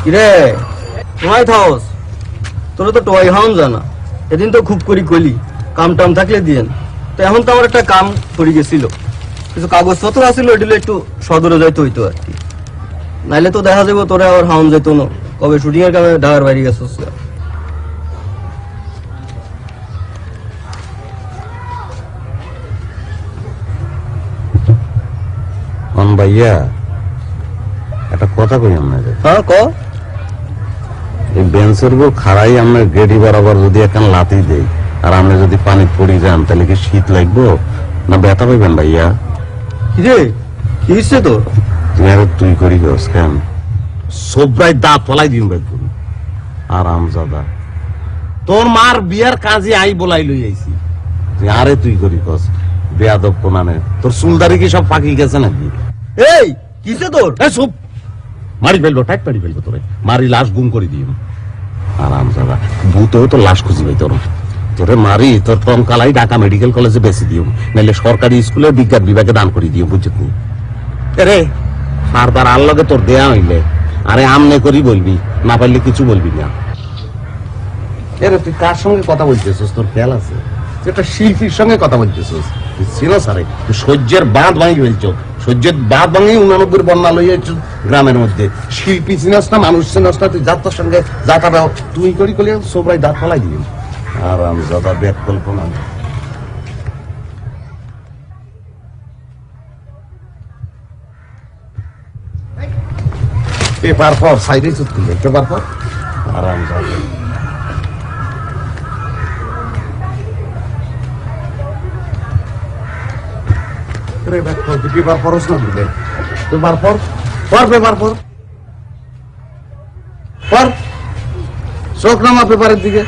কিরে তোমায় থাকস তোরা তো টয় হাউন জানা এদিন তো খুব করি কইলি কাম টাম থাকলে দিয়েন তো এখন তো আমার একটা কাম পড়ে গেছিল কিছু কাগজপত্র আসছিল ওইগুলো একটু সদরে যাইতে হইতো আর কি নাইলে তো দেখা যাবো তোরা আবার হাউন যেত না কবে শুটিং এর কামে ঢাকার বাইরে গেছিস ভাইয়া একটা কথা কই আপনাদের। হ্যাঁ ক এই বেঞ্চের উপর খাড়াই আমরা গেডি বরাবর যদি এখন লাথি দেই আর আমরা যদি পানি পড়ি যান তাহলে কি শীত লাগবো না ব্যথা পাইবেন ভাইয়া? কিরে কি হচ্ছে তোর? তুমি আর তুই করি গস কেন সবাই দাঁত ফলাই দিন ভাই তুমি আরাম জাদা তোর মার বিয়ার কাজে আই বলাই লই আইছি তুই আরে তুই করি গস বেয়াদব কোনানে তোর চুলদারি কি সব পাকি গেছে নাকি? এই কিসে তোর? চুপ মারি ফেলবো টাইট মারি ফেলবো তোরে মারি লাশ গুম করে দিও আরাম জাদা ভূতেও তো লাশ খুঁজি ভাই তোর তোরে মারি তোর টঙ্কালাই ঢাকা মেডিকেল কলেজে বেশি দিও নাহলে সরকারি স্কুলে বিজ্ঞান বিভাগে দান করে দিও বুঝছো তুমি রে বারবার আল্লাহকে তোর দেয়া হইলে আরে আমনে করি বলবি না পারলে কিছু বলবি না। এরে তুই কার সঙ্গে কথা বলতেছিস তোর খেয়াল আছে? তুই একটা শিল্পীর সঙ্গে কথা বলতেছিস ছিল সারে তুই সহ্যের বাঁধ ভাঙি ফেলছ সহ্যের বাঁধ ভাঙি 89 বন্যা লইয়াছ গ্রামের মধ্যে শিল্পী চিনাস না মানুষ চিনাস না তুই যাত্রার সঙ্গে যাতাটা তুই করি করলে সবাই দাঁত ফলাই দিবি আর আমি যাতা ব্যাগ কল্পনা পেপার পর সাইডে চুক্তি পেপার পর আরাম যাবে পেপার পরস না দিলে পেপার পর পেপার পর চোখ নামা পেপারের দিকে